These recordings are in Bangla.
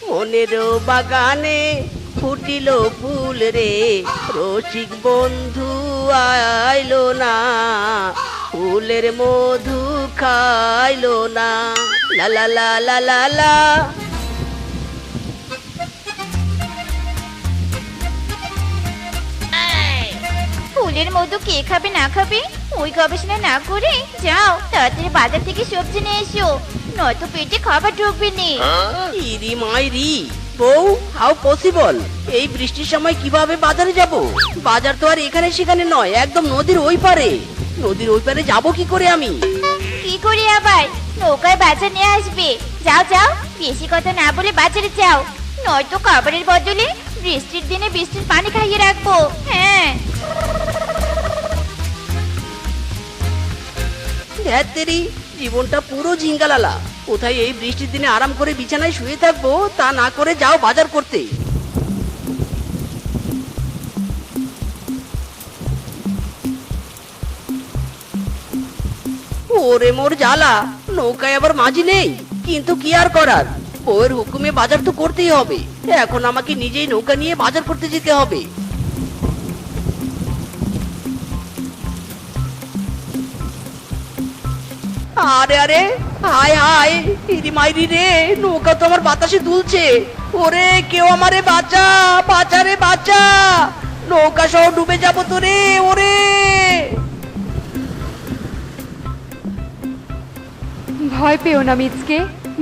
মনের বাগানে ফুটিল ফুল রে, রসিক বন্ধু আইলো না, ফুলের মধু খাইলো না। লা লা লা লা লা লা। ফুলের মধু কে খাবে না খাবে ওই গবেষণা না করে যাও তাড়াতাড়ি বাজার থেকে সবজি নিয়ে এসো, নয়তো পেটে খাবার ঢুকবে নে। ইরি মাইরি বউ, হাউ পসিবল? এই বৃষ্টির সময় কিভাবে বাজারে যাব? বাজার তো আর এখানে সেখানে নয়, একদম নদীর ওই পারে। নদীর ওই পারে যাবো কি করে আমি? কি করে আবার নৌকায় বাজার নিয়ে আসবে? যাও যাও, বেশি কথা না বলে বাজারে যাও, নয়তো খাবারের বদলে বৃষ্টির দিনে বৃষ্টির পানি খাইয়ে রাখবো। হ্যাঁ ধ্যাত্তেরি, জীবনটা পুরো ঝিঙ্গালালা। কোথায় এই বৃষ্টির দিনে আরাম করে বিছানায় শুয়ে থাকবো, তা না করে যাও বাজার করতে। ওরে মোর জ্বালা, নৌকায় আবার মাঝি নেই, কিন্তু কি আর করার, বউয়ের হুকুমে বাজার তো করতেই হবে। এখন আমাকে নিজেই নৌকা নিয়ে বাজার করতে যেতে হবে। আরে আরে, হায় হায়, ইরি মাইরি রে, নৌকা তো আমার বাতাসে দুলছে। ওরে কেউ আমারে বাঁচা, বাঁচা রে বাঁচা, নৌকা সহ ডুবে যাবো তো রে। ওরে ভয় পেও না মিচকে,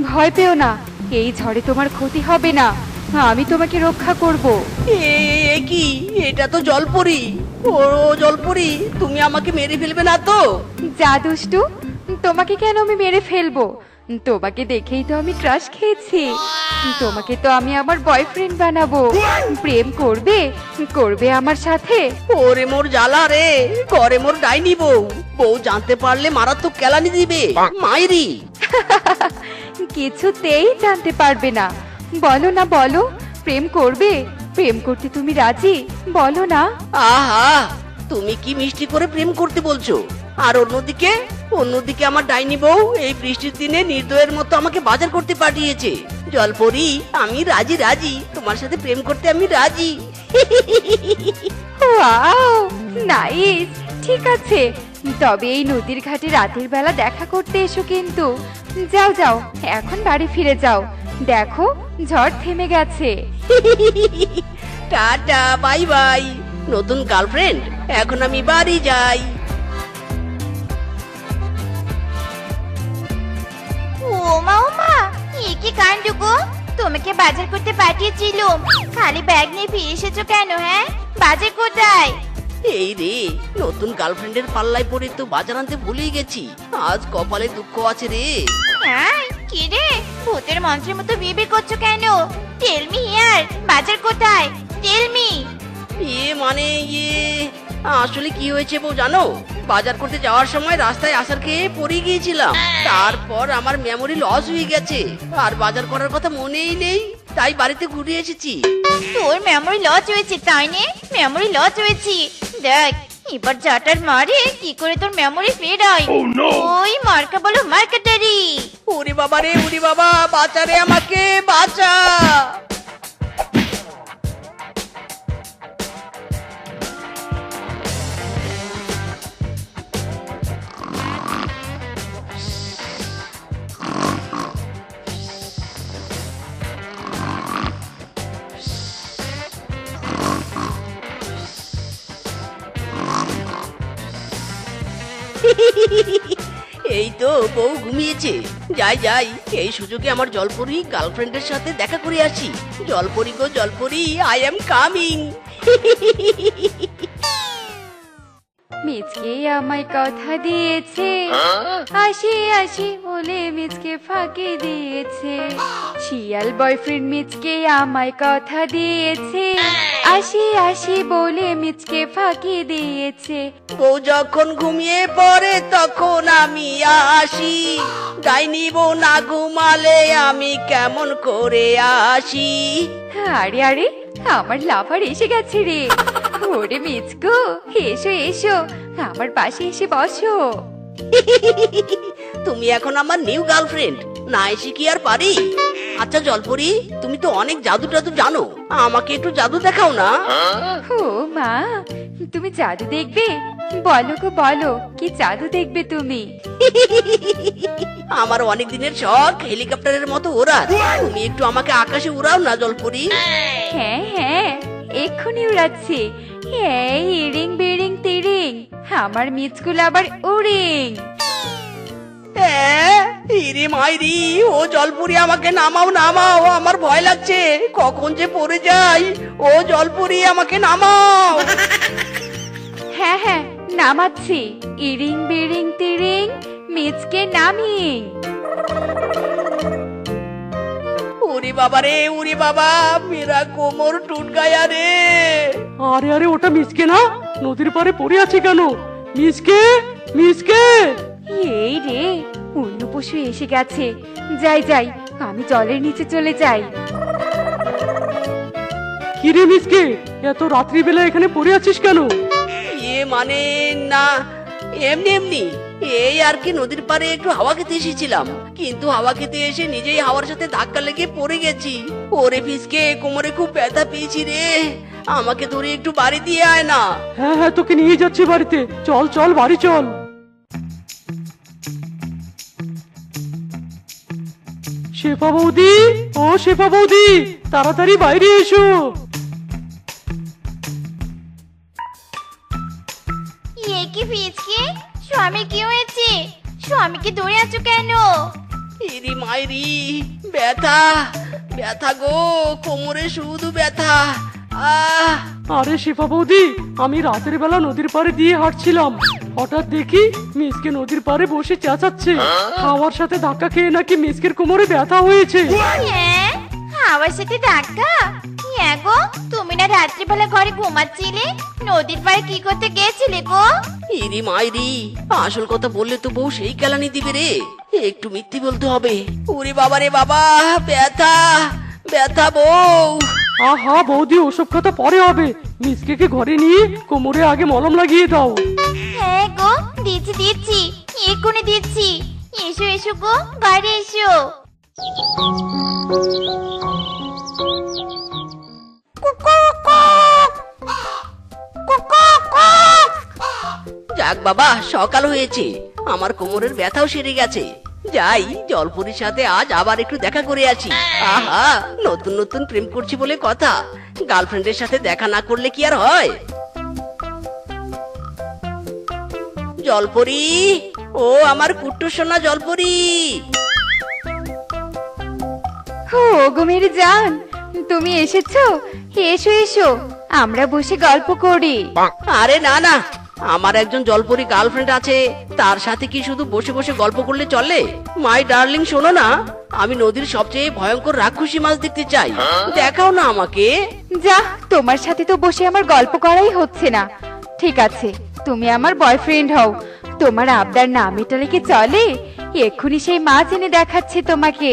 ভয় পেও না, এই ঝড়ে তোমার ক্ষতি হবে না, আমি তোমাকে রক্ষা করব। এ কি, এটা তো জলপরি। ও জলপরি, তুমি আমাকে মেরে ফেলবে না তো? যা দুষ্টু, তোমাকে কেন আমি মেরে ফেলবো? তোমাকে দেখেই তো আমি ক্রাশ খেয়েছি, তোমাকে তো আমি আমার বয়ফ্রেন্ড বানাবো। প্রেম করবে, করবে আমার সাথে। ওরে মোর জ্বালা রে, ঘরে মোর ডাইনি বউ, বউ জানতে পারলে মারাত্মক কেলানি দিবে মাইরি। কিছুতেই জানতে পারবে না। বলো না বলো, প্রেম করবে? প্রেম করতে তুমি রাজি? বলো না। আহা, তুমি কি মিষ্টি করে প্রেম করতে বলছো? আর অন্যদিকে অন্যদিকে আমার ডাইনি বউ এই বৃষ্টির দিনে নির্দয়ের মতো আমাকে বাজার করতে পাঠিয়েছে। জলপরি, আমি রাজি রাজি, তোমার সাথে প্রেম করতে আমি রাজি। Wow, nice. ঠিক আছে, তবে এই নদীর ঘাটে রাতের বেলা দেখা করতে এসো কিন্তু। যাও যাও, এখন বাড়ি ফিরে যাও, দেখো ঝড় থেমে গেছে। টাটা, বাই বাই নতুন গার্লফ্রেন্ড, এখন আমি বাড়ি যাই। ওমা ওমা, এ কি কাণ্ড গো! তোমাকে বাজার করতে পাঠিয়েছিলাম, খালি ব্যাগ নিয়ে ফিরে এসেছো কেন? হ্যাঁ, বাজার কোথায়? এই রে, নতুন গার্লফ্রেন্ডের পাল্লায় পড়ে তো বাজার আনতে ভুলেই গেছি। আজ কপালে দুঃখ আছে রে। হ্যাঁ, কি রে, ভূতের মন্ত্রের মতো বিড়বিড় করছো কেন? টেল মি হিয়ার, বাজার কোথায়? Tell me. মানে আসলে কি হয়েছে বউ জানো? বাজার করতে যাওয়ার সময় রাস্তায় আসার খেয়ে পড়ে গিয়েছিলাম, তারপর আমার মেমোরি লস হয়ে গেছে, আর বাজার করার কথা মনেই নেই, তাই বাড়িতে ঘুরে এসেছি। তোর মেমোরি লস হয়েছে তাই নে? মেমোরি লস হয়েছে, দেখ এবার জাটার মারে কি করে তোর মেমোরি ফের হয়। ওই মার্কা বলো মার্কেটারি। ওরে বাবা রে, ওরে বাবা, বাঁচা রে, আমাকে বাঁচা। এই তো বউ ঘুমিয়েছে, যাই যাই, এই সুযোগে আমার জলপরি গার্লফ্রেন্ডের সাথে দেখা করে আসি। জলপরি গো জলপরি, আই এম কামিং। মিচকে আমায় কথা দিয়েছে, আসি আসি বলে মিচকে ফাঁকি দিয়েছে। শিয়াল বয়ফ্রেন্ড মিচকে আমায় কথা দিয়েছে, আসি আসি বলে মিচকে ফাঁকি দিয়েছে। বউ যখন ঘুমিয়ে পড়ে তখন আমি আসি, ডাইনি বউ না ঘুমালে আমি কেমন করে আসি। আরে আরে, আমার লাভার এসে গেছে রে। ওরে মিচকু, এসো এসো, আমার পাশে এসে বসো। তুমি এখন আমার নিউ গার্লফ্রেন্ড, না এসে কি আর পারি? আচ্ছা জলপরি, তুমি তো অনেক জাদু টাদু জানো, আমাকে একটু জাদু দেখাও না। ও মা, তুমি জাদু দেখবে? বলো গো বলো, কি জাদু দেখবে তুমি? আমার অনেক দিনের শখ হেলিকপ্টারের মতো ওড়ার। তুমি একটু আমাকে আকাশে উড়াও না জলপরি। হ্যাঁ হ্যাঁ, এক্ষুনি উড়াচ্ছি। এই ইরিং বিরিং তিরিং, আমার মিচকুল আবার উড়িং। ইরি মাইরি, ও জলপুরি আমাকে নামাও নামাও, আমার ভয় লাগছে, কখন যে পড়ে যাই। ও জলপুরি আমাকে নামাও। হ্যাঁ হ্যাঁ, নামাচ্ছি। ইরিং বিরিং তিরিং, মিচকে নামিং। উরি বাবা রে, উরি বাবা, মেরা কোমর টুট গায়া রে। আরে আরে, ওটা মিসকে না? নদীর পাড়ে পড়ে আছে কেন? মিসকে, মিসকে! এই রে, অন্য পশু এসে গেছে। যাই যাই, আমি জলের নিচে চলে যাই। কিরে মিসকে, এত রাত্রিবেলা এখানে পড়ে আছিস কেন? মানে না, এমনি এমনি, এই আর কি, নদীর পাড়ে একটু হাওয়া খেতে এসেছিলাম, কিন্তু হাওয়া খেতে এসে নিজেই হাওয়ার সাথে ধাক্কা লেগে পড়ে গেছি। ওরে ফিসকে, কোমরে খুব ব্যথা পেয়েছি রে, আমাকে ধরে একটু বাড়ি দিয়ে আয় না। হ্যাঁ হ্যাঁ, তোকে নিয়ে যাচ্ছি বাড়িতে। চল চল, বাড়ি চল। শেফা বৌদি, ও শেফা বৌদি, তাড়াতাড়ি বাইরে এসো। এ কি ফিজকে? স্বামী কি হয়েছে? স্বামীকে ধরে আছো কেন? ইরি মাইরি, ব্যথা ব্যথা গো, কোমরে শুধু ব্যথা। আহ আরে শেফা বৌদি, আমি রাতের বেলা নদীর পাড়ে দিয়ে হাঁটছিলাম, হঠাৎ দেখি মিসকে নদীর পাড়ে বসে চেঁচাচ্ছে। হাওয়ার সাথে ধাক্কা খেয়ে নাকি মিসকের কোমরে ব্যথা হয়েছে। হ্যাঁ, হাওয়ার সাথে ধাক্কা? হ্যাঁ গো, তুমি না রাত্রিবেলা ঘরে ঘুমাচ্ছিলে, নদীর পাড়ে কি করতে গেছিলে গো? ইরি মাইরি, আসল কথা বললে তো বউ সেই কেলানি দিবে রে, একটু মিথ্যে বলতে হবে। ওরে বাবা রে বাবা, ব্যথা ব্যথা বউ। আহা বৌদি, ওসব কথা পরে হবে। মিসকে ঘরে নিয়ে কোমরে আগে মলম লাগিয়ে দাও। হ্যাঁ গো, দিচ্ছি দিচ্ছি, এক্ষুনি দিচ্ছি। এসো এসো গো, বাইরে এসো। যাক বাবা, সকাল হয়েছে, আমার কোমরের ব্যথাও সেরে গেছে। যাই, জলপুরির সাথে আজ আবার একটু দেখা করে আসি। আহা, নতুন নতুন প্রেম করছি বলে কথা, গার্লফ্রেন্ডের সাথে দেখা না করলে কি আর হয়? জলপরি, ও আমার কুট্টু সোনা জলপরি। ও গো মেরে জান, তুমি এসেছো? এসো এসো, আমরা বসে গল্প করি। আরে না না, আমার একজন জলপরি গার্লফ্রেন্ড আছে, তার সাথে কি শুধু বসে বসে গল্প করলে চলে? মাই ডার্লিং, শোনো না, আমি নদীর সবচেয়ে ভয়ঙ্কর রাক্ষসী মাছ দেখতে চাই, দেখাও না আমাকে। যা, তোমার সাথে তো বসে আমার গল্প করাই হচ্ছে না। ঠিক আছে, তুমি আমার বয়ফ্রেন্ড হও, তোমার আবদার না মেটালে কি চলে? এক্ষুনি সেই মাছ এনে দেখাচ্ছে তোমাকে।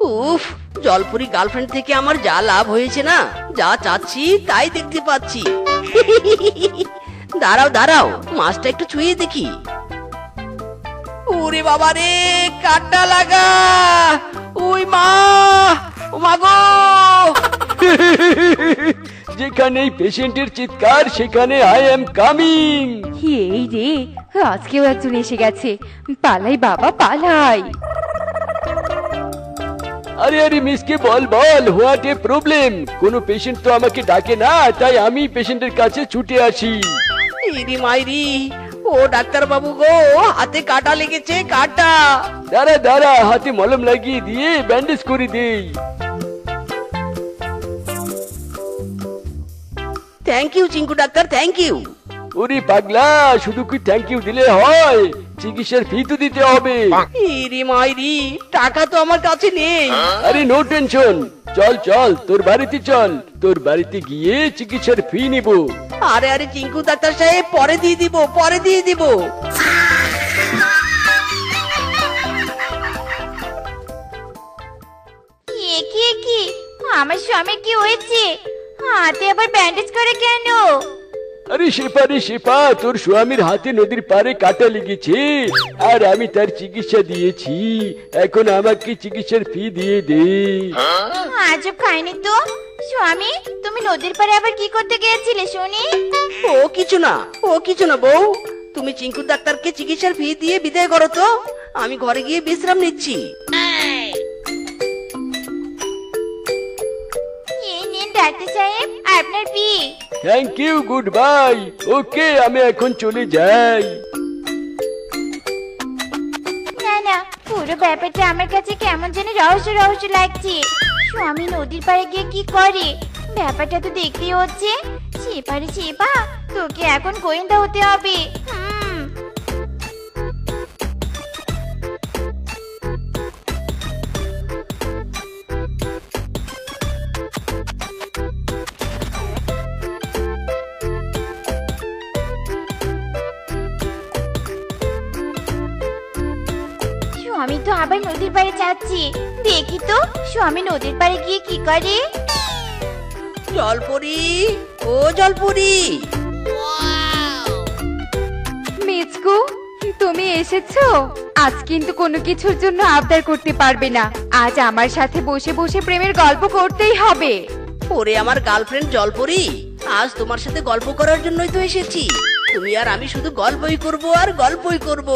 উফ, জলপুরি গার্লফ্রেন্ড থেকে আমার যা লাভ হয়েছে না, যা চাচ্ছি তাই দেখতে পাচ্ছি। দাঁড়াও দাঁড়াও, মাছটা একটু ছুঁয়ে দেখি। ওরে বাবা রে, কাঁটা লাগা, ওই মা, ও মা গো। যেখানেই পেশেন্টের চিৎকার, সেখানে আই এম কামিং। এই রে, আজকেও একজন এসে গেছে। পালাই বাবা পালাই। আরে আরে মিসকে, বল বল, হোয়াট এ প্রবলেম? কোনো পেশেন্ট তো আমাকে ডাকে না, তাই আমি পেশেন্টের কাছে ছুটে আসি। ইরি মাইরি, ও ডাক্তার বাবু গো, হাতে কাটা লেগেছে, কাটা। দাঁড়া দাঁড়া, হাতে মলম লাগিয়ে দিয়ে ব্যান্ডেজ করে দেই। থ্যাংক ইউ চিঙ্কু ডাক্তার, থ্যাংক ইউ। ওরে পাগলা, শুধু কি থ্যাংক ইউ দিলে হয়? চিকিৎসার ফি তো দিতে হবে। ইরি মাইরি, টাকা তো আমার কাছে নেই। আরে নো টেনশন, চল চল, তোর বাড়িতে চল, তোর বাড়িতে গিয়ে চিকিৎসার ফি নিব। আরে আরে চিঙ্কু ডাক্তার সাহেব, পরে দিয়ে দিব, পরে দিয়ে দিব। এ কি, আমার স্বামীর কি হয়েছে? হাতে আবার ব্যান্ডেজ করে কেন? আরে শেফা, তোর স্বামীর হাতে নদীর পাড়ে কাটা লেগেছে, আর আমি তার চিকিৎসা দিয়েছি। এখন আমাকে চিকিৎসার ফি দিয়ে দে। আজব খাইনি তো। স্বামী, তুমি নদীর পাড়ে আবার কি করতে গিয়েছিলে শুনি? ও কিছু না বউ, তুমি চিঙ্কু ডাক্তারকে চিকিৎসার ফি দিয়ে বিদায় করো তো, আমি ঘরে গিয়ে বিশ্রাম নিচ্ছি। এই নিন ডাক্তার সাহেব, আপনার fee. Thank you, good bye. Okay, আমি এখন চলে যাই। না, পুরো ব্যাপারটা আমার কাছে কেমন যেন রহস্য লাগছে। স্বামী নদীর পাড়ে গিয়ে কি করে? ব্যাপারটা তো দেখতেই হচ্ছে। শিবা, তোকে এখন গোয়েন্দা হতে হবে। স্বামী তো আবার নদীর পাড়ে যাচ্ছি। দেখি তো স্বামী নদীর পাড়ে গিয়ে কি করে। জলপরি, ও জলপরি। মিচকু, তুমি এসেছো? আজ কিন্তু কোনো কিছুর জন্য আবদার করতে পারবে না। আজ আমার সাথে বসে বসে প্রেমের গল্প করতেই হবে। ওরে আমার গার্লফ্রেন্ড জলপরি, আজ তোমার সাথে গল্প করার জন্যই তো এসেছি। তুমি আর আমি শুধু গল্পই করব আর গল্পই করব।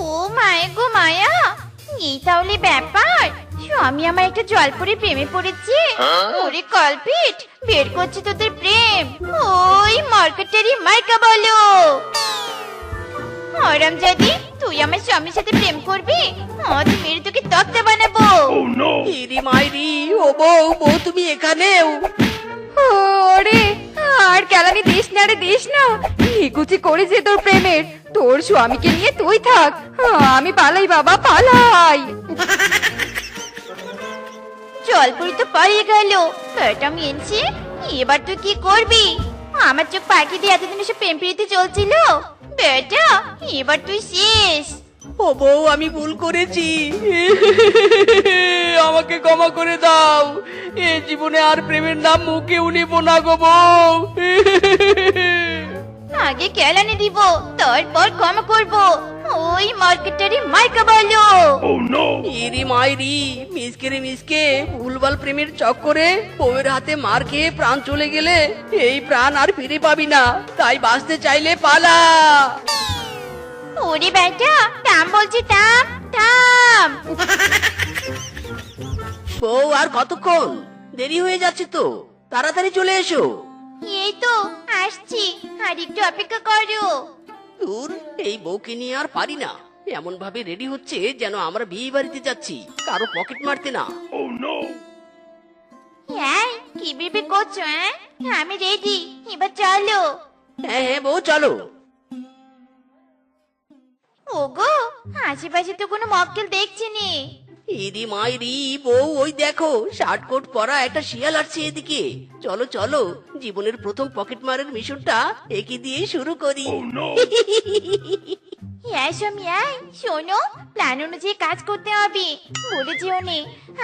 ও মায়া গো মায়া, এই তাহলে ব্যাপার। স্বামী আমার একটা জলপরি প্রেমে পড়েছে। ওরে কলপিট, বের করছে তোদের প্রেম। ওই মার্কেটারি মার্কা বলো। হারামজাদি, তুই আমার স্বামীর সাথে প্রেম করবি? আজ মেরে তোকে তক্তা বানাবো। ইরি মাইরি, ও বউ তুমি এখানেও? ওরে, আর কেলানি দিস না রে, দিস না। নিকুচি করে যে তোর প্রেমের, তোর স্বামীকে নিয়ে তুই থাক, আমি পালাই বাবা, পালাই। জলপরি তো পালিয়ে গেল। এটা মিনছি, এবার তুই কি করবি? আমার চোখ পাখি দিয়ে এতদিন এসে প্রেম প্রীতি চলছিল। বেটা, এবার তুই শেষ। ও বউ, আমি ভুল করেছি, আমাকে ক্ষমা করে দাও। এ জীবনে আর প্রেমের নাম মুখে উনিব না গো বউ। আগে কেলানি দিব, তারপর ক্ষমা করব। ওই মার্কেটারি মার্কা বলো। ইরি মাইরি, মিসকে ভুলভাল প্রেমের চক্করে বউয়ের হাতে মার খেয়ে প্রাণ চলে গেলে এই প্রাণ আর ফিরে পাবি না। তাই বাঁচতে চাইলে পালা। ওরে বেটা, থাম বলছি, থাম। বউ, আর কতক্ষণ? দেরি হয়ে যাচ্ছে তো, তাড়াতাড়ি চলে এসো। এই তো আসছি, আর একটু অপেক্ষা করো। দূর, এই বউকে নিয়ে আর পারি না। এমন ভাবে রেডি হচ্ছে যেন আমরা বিয়ে বাড়িতে যাচ্ছি, কারো পকেট মারতে না। হ্যাঁ, কি ভেবে করছো? আমি রেডি, এবার চলো। হ্যাঁ বউ, চলো। ওগো, আশেপাশে তো কোনো মক্কেল দেখছি নি। ইরি মাইরি বউ, ওই দেখো শার্ট কোট পরা একটা শিয়াল আসছে এদিকে। চলো চলো, জীবনের প্রথম পকেট মারের মিশনটা একে দিয়ে শুরু করি। হ্যাঁ সময়, শোনো, প্ল্যান অনুযায়ী কাজ করতে হবে। বলে যেও নে,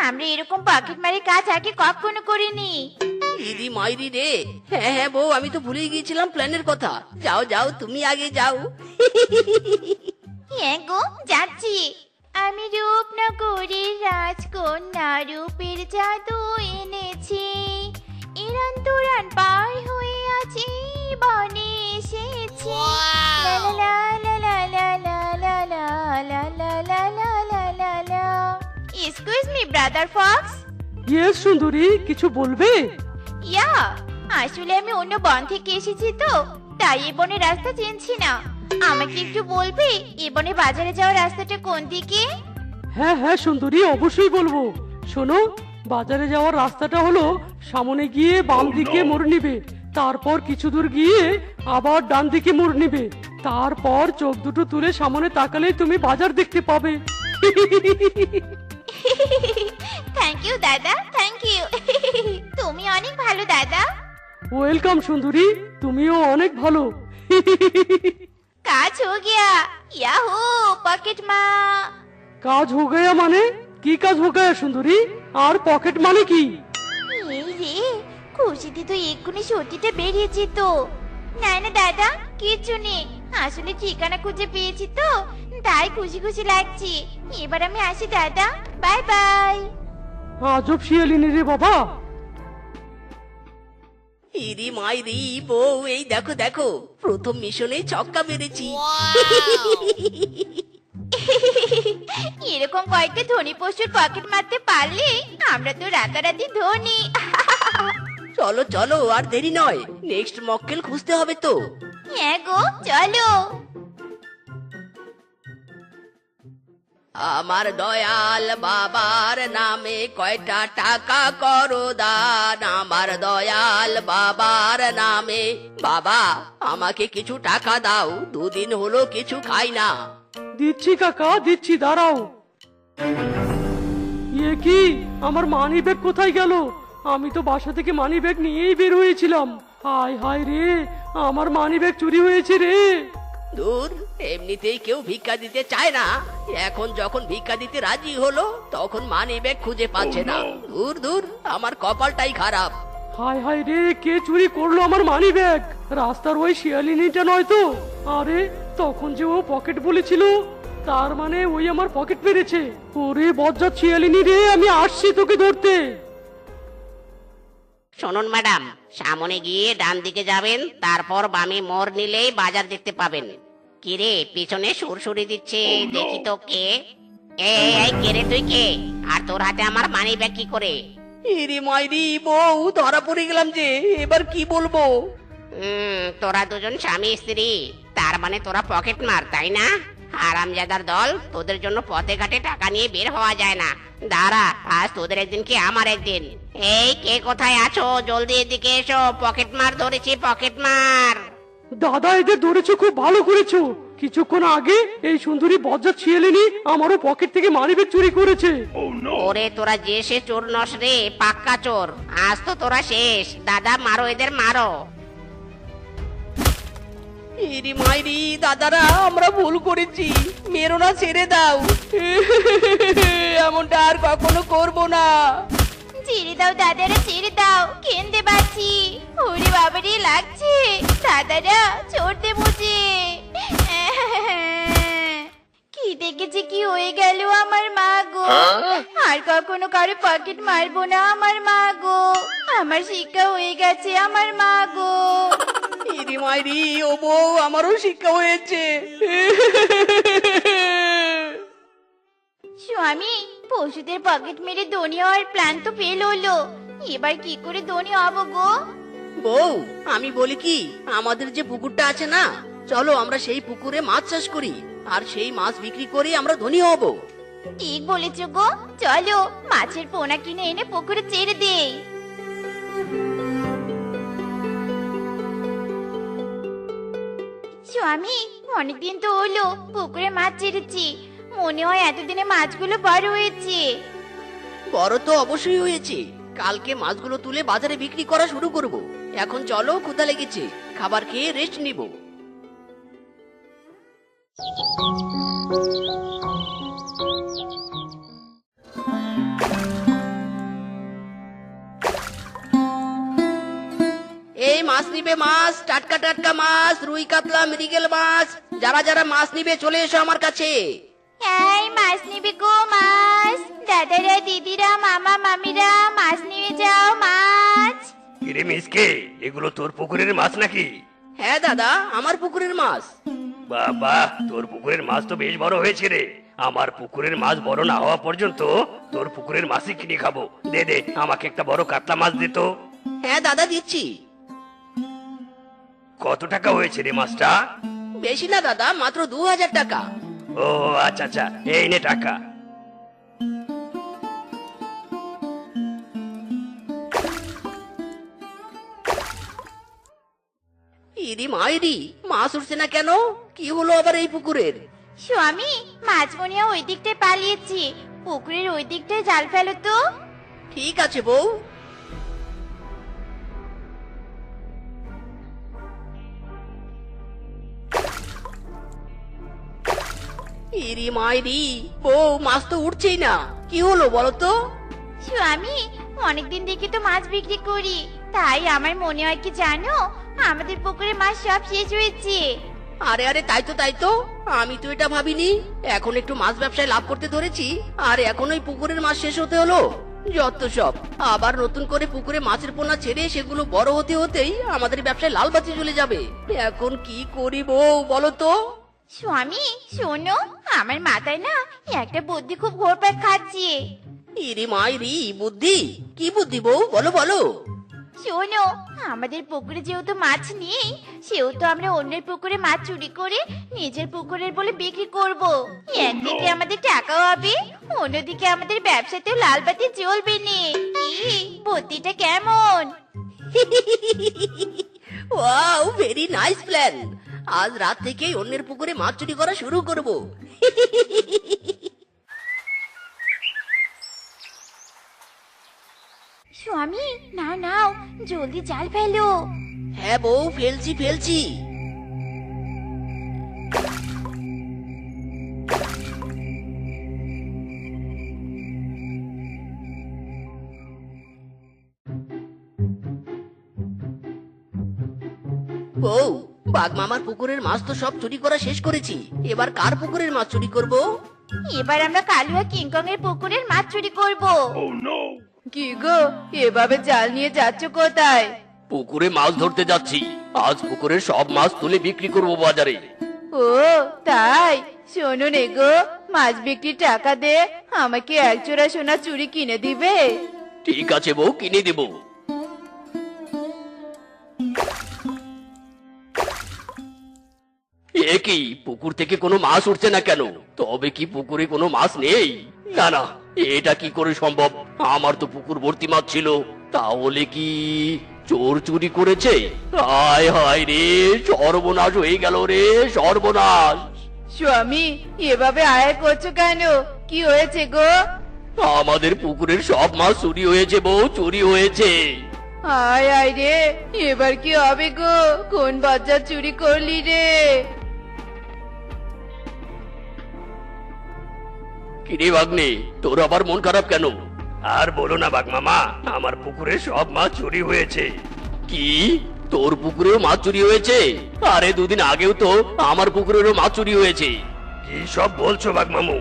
আমরা এরকম পকেট মারে কাজ আগে কখনো করিনি। ইরি মাইরি রে, হ্যাঁ বউ, আমি তো ভুলে গিয়েছিলাম প্ল্যানের কথা। যাও তুমি আগে যাও। হ্যাঁ গো, যাচ্ছি। আমি রূপনগরীর রাজকন্যা, রূপের জাদু এনেছি। ইরান তুরান পার হয়ে আছি, বনে এসেছি। লা লা লা লা লা লা লা লা লা লা লা লা লা লা লা। Excuse me brother Fox. Yes সুন্দরী, কিছু বলবে? ইয়া, আসলে আমি অন্য বন থেকে এসেছি তো, তাই এই বনের রাস্তা চিনছি না। আমাকে একটু বলবি এই বনে বাজারে যাওয়ার রাস্তাটা কোন দিকে? হ্যাঁ সুন্দরী, অবশ্যই বলবো। শোনো, বাজারে যাওয়ার রাস্তাটা হলো সামনে গিয়ে বাম দিকে মোড় নিবে, তারপর কিছু দূর গিয়ে আবার ডান দিকে মোড় নিবে, তারপর চোখ দুটো তুলে সামনে তাকালেই তুমি বাজার দেখতে পাবে। থ্যাংক ইউ দাদা, থ্যাংক ইউ। তুমি অনেক ভালো দাদা। ওয়েলকাম সুন্দরী, তুমিও অনেক ভালো। কাজ হো গিয়া, ইয়াহু পকেট মা। কাজ হো গয়া মানে? কি কাজ হো গয়া সুন্দরী? আর পকেট মানে কি? এই রে, খুশিতে তো এক্ষুনি সত্যিটা বেরিয়েছি তো। না না দাদা, কিচ্ছু নেই, আসলে ঠিকানা খুঁজে পেয়েছি তো, তাই খুশি খুশি লাগছে। এবার আমি আসি দাদা, বাই বাই। আজব শিয়ালিনী রে বাবা। ইরি মাইরি বউ, এই দেখো দেখো, প্রথম মিশনে ছক্কা মেরেছি। এরকম কয়েকটা ধনী পশুর পকেট মারতে পারলে আমরা তো রাতারাতি ধনী। চলো চলো, আর দেরি নয়, নেক্সট মক্কেল খুঁজতে হবে তো। হ্যাঁ গো, চলো। আমার দয়াল বাবার নামে কয়টা টাকা করো দান, আমার দয়াল বাবার নামে। বাবা, আমাকে কিছু টাকা দাও, দুদিন হলো কিছু খাই না। দিচ্ছি কাকা, দিচ্ছি, দাঁড়াও। এ কি, আমার মানি ব্যাগ কোথায় গেল? আমি তো বাসা থেকে মানি ব্যাগ নিয়েই বের হয়েছিলাম। হায় হায় রে, আমার মানি ব্যাগ চুরি হয়েছে রে। দূর, এমনিতেই কেউ ভিক্ষা দিতে চায় না, এখন যখন ভিক্ষা দিতে রাজি হলো তখন মানি ব্যাগ খুঁজে পাচ্ছে না। দূর দূর, আমার কপালটাই খারাপ। হায় হায় রে, কে চুরি করলো আমার মানি ব্যাগ? রাস্তার ওই শিয়ালিনীটা নয় তো? আরে, তখন যে ও পকেট বলেছিল, তার মানে ওই আমার পকেট পেরেছে। ওরে বজ্জাত শিয়ালিনী রে, আমি আসছি তোকে ধরতে। শুনুন ম্যাডাম, সামনে গিয়ে ডান দিকে যাবেন, তারপর বামে মোড় নিলেই বাজার দেখতে পাবেন। কিরে, পিছনে সুরসুরি দিচ্ছে, দেখি তো কে? এই কে রে, তুই কে? আর তোর হাতে আমার মানি ব্যাগ কি করে? ইরি মাইরি বউ, ধরা পড়ে গেলাম যে, এবার কি বলবো? তোরা দুজন স্বামী স্ত্রী, তার মানে তোরা পকেট মার, তাই না? হারামজাদার দল, তোদের জন্য পথে ঘাটে টাকা নিয়ে বের হওয়া যায় না। দাঁড়া, আজ তোদের একদিন কি আমার একদিন। এই কে কোথায় আছো, জলদি এদিকে এসো, পকেট মার ধরেছি, পকেট মার। দাদা, এদের ধরেছো, খুব ভালো করেছো। কিছুক্ষণ আগে এই সুন্দরী বজ্জাত শিয়ালিনী আমারও পকেট থেকে মানিব্যাগ চুরি করেছে। ওরে, তোরা যে সে চোর নস রে, পাক্কা চোর। আজ তো তোরা শেষ। দাদা, মারো এদের, মারো। ইরি মাইরি, দাদারা, আমরা ভুল করেছি, মেরো না, ছেড়ে দাও। এমনটা আর কখনো করবো না। ছেড়ে দাও দাদারা, ছেড়ে দাও, কেন্দে বাঁচি। ওরে বাবারে, লাগছে। দাদারা, ছোড়তে মুঝে। কি দেখেছি, কি হয়ে গেল আমার মা গো। আর কখনো কারো পকেট মারবো না আমার মা গো। আমার শিক্ষা হয়ে গেছে আমার মা গো। ইরি মাইরি, ও বউ, আমারও শিক্ষা হয়েছে। স্বামী, পশুদের পকেট মেরে ধনী হওয়ার প্ল্যান তো ফেল হলো, এবার কি করে ধনী হব গো? বউ, আমি বলি কি, আমাদের যে পুকুরটা আছে না, চলো আমরা সেই পুকুরে মাছ চাষ করি, আর সেই মাছ বিক্রি করে আমরা ধনী হব। ঠিক বলেছ গো, চলো মাছের পোনা কিনে এনে পুকুরে ছেড়ে দেই। স্বামী, অনেকদিন তো হলো পুকুরে মাছ ছেড়েছি, মনে হয় এতদিনে মাছগুলো বড় হয়েছে। বড় তো অবশ্যই হয়েছে, কালকে মাছগুলো তুলে বাজারে বিক্রি করা শুরু করব। এখন চলো, ক্ষুধা লেগেছে, খাবার খেয়ে রেস্ট নিব। এই মাছ নিবে, মাছ, টাটকা টাটকা মাছ, রুই কাতলা মৃগেল মাছ, যারা যারা মাছ নিবে চলে এসো আমার কাছে। এই মাছ নিবি গো, মাছ। দাদারা, দিদিরা, মামা মামিরা, মাছ নিয়ে যাও, মাছ। কিরে মিসকে, এগুলো তোর পুকুরের মাছ নাকি? হ্যাঁ দাদা, আমার পুকুরের মাছ। বাবা, তোর পুকুরের মাছ তো বেশ বড় হয়েছে রে। আমার পুকুরের মাছ বড় না হওয়া পর্যন্ত তোর পুকুরের মাছই কিনে খাবো। দে দে, আমাকে একটা বড় কাতলা মাছ দে তো। হ্যাঁ দাদা, দিচ্ছি। কত টাকা হয়েছে রে মাছটা? বেশি না দাদা, মাত্র 2000 টাকা। ও আচ্ছা আচ্ছা, এই নে টাকা। ইরি মাইরি, মাছ উঠছে না কেন? কি হলো আবার এই পুকুরের? স্বামী, মাছ মনিয়া ওই দিকটায় পালিয়েছি, পুকুরের ওই দিকটায় জাল ফেলো তো। ঠিক আছে বউ। ইরি মাইরি, বউ, মাছ তো উঠছেই না, কি হলো বলো তো? স্বামী, অনেকদিন দেখে তো মাছ বিক্রি করি, তাই আমার মনে হয় কি জানো, আমাদের পুকুরে মাছ সব শেষ হয়েছে। আরে আরে, তাই তো আমি তো এটা ভাবিনি। এখন একটু মাছ ব্যবসায় লাভ করতে ধরেছি, আর এখন ওই পুকুরের মাছ শেষ হতে হলো। যত সব, আবার নতুন করে পুকুরে মাছের পোনা ছেড়ে সেগুলো বড় হতে হতেই আমাদের ব্যবসায় লাল বাতি জ্বলে যাবে। এখন কি করি বউ, বলো তো? স্বামী শোনো, আমার মাথায় না একটা বুদ্ধি খুব ঘুরপাক খাচ্ছে। ইরি মাইরি, বুদ্ধি? কি বুদ্ধি বউ, বলো বলো। শোনো, আমাদের পুকুরে যেহেতু মাছ নেই, সেহেতু আমরা অন্যের পুকুরে মাছ চুরি করে নিজের পুকুরের বলে বিক্রি করব। একদিকে আমাদের টাকাও হবে, অন্যদিকে আমাদের ব্যবসাতেও লাল বাতি জ্বলবে না। কি বুদ্ধিটা কেমন? Wow, very nice plan. আজ রাত থেকেই অন্যের পুকুরে মাছ চুরি করা শুরু করব। স্বামী নাও জলদি জাল ফেলো। হ্যাঁ বউ, ফেলছি। বউ, বাঘ মামার পুকুরের মাছ তো সব চুরি করা শেষ করেছি। এবার কার পুকুরের মাছ চুরি করব? এবার আমরা কালুয়া কিংকং এর পুকুরের মাছ চুরি করব। কি গো, এভাবে জাল নিয়ে যাচ্ছ কোথায়? পুকুরে মাছ ধরতে যাচ্ছি। আজ পুকুরের সব মাছ তুলে বিক্রি করব বাজারে। ও তাই, শোনো নে গো, মাছ বিক্রির টাকা দে আমাকে এক জোড়া সোনা চুড়ি কিনে দিবে? ঠিক আছে বউ, কিনে দেব। এ কি, পুকুর থেকে কোনো মাছ উঠছে না কেন? তবে কি পুকুরে কোনো মাছ নেই? না না, এটা কি করে সম্ভব? আমার তো পুকুর ভর্তি মাছ ছিল। তাহলে কি চোর চুরি করেছে? হায় হায় রে, সর্বনাশ হয়ে গেল রে, সর্বনাশ। স্বামী, এভাবে আয় করছো কেন? কি হয়েছে গো? আমাদের পুকুরের সব মাছ চুরি হয়েছে বউ, চুরি হয়েছে। আয় আয় রে, এবার কি হবে গো? কোন বাচ্চা চুরি করলি রে? কিরে ভাগ্নে, তোর আবার মন খারাপ কেন? আর বলো না বাঘ মামা, আমার পুকুরে সব মাছ চুরি হয়েছে। কি, তোর পুকুরেও মাছ চুরি হয়েছে? আরে দুদিন আগেও তো আমার পুকুরেরও মাছ চুরি হয়েছে। কি সব বলছো বাঘ মামু?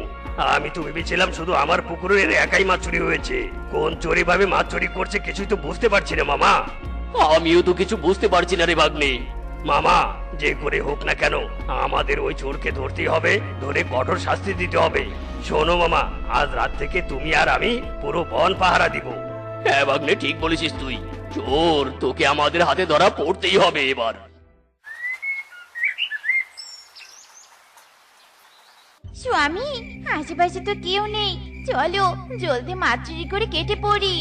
আমি তো ভেবেছিলাম শুধু আমার পুকুরের একাই মাছ চুরি হয়েছে। কোন চোরে ভাবে মাছ চুরি করছে কিছুই তো বুঝতে পারছি না মামা। আমিও তো কিছু বুঝতে পারছি না রে ভাগ্নে। মামা, যে করে হোক না কেন আমাদের ওই চোরকে ধরতেই হবে, ধরে কঠোর শাস্তি দিতে হবে। শোনো মামা, আজ রাত থেকে তুমি আর আমি পুরো বন পাহারা দিব। হ্যাঁ ভাগ্নে, ঠিক বলেছিস তুই। চোর তোকে আমাদের হাতে ধরা পড়তেই হবে এবার। স্বামী, আশেপাশে তো কেউ নেই, চলো জলদি মাছ চুরি করে কেটে পড়ি।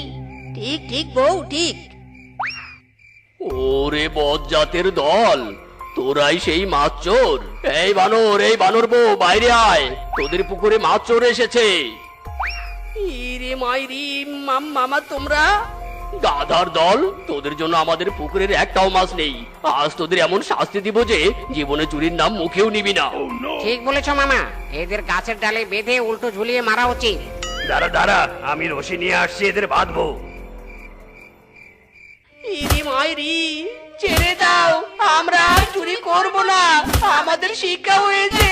ঠিক বউ, ঠিক। ওরে বজ্জাতের দল, তোরাই সেই মাছ চোর? এই বানর বউ, বাইরে আয়, তোদের পুকুরে মাছ চোর এসেছে। ইরে মাইরি, মামা তোমরা? গাধার দল, তোদের জন্য আমাদের পুকুরের একটাও মাছ নেই। আজ তোদের এমন শাস্তি দিব যে জীবনে চুরির নাম মুখেও নিবি না। ঠিক বলেছ মামা, এদের গাছের ডালে বেঁধে উল্টো ঝুলিয়ে মারা উচিত। দাঁড়া, আমি রশি নিয়ে আসছি, এদের বাঁধবো। ইরে মাইরি, ছেড়ে দাও, আমরা আর চুরি করব না, আমাদের শিক্ষা হয়েছে।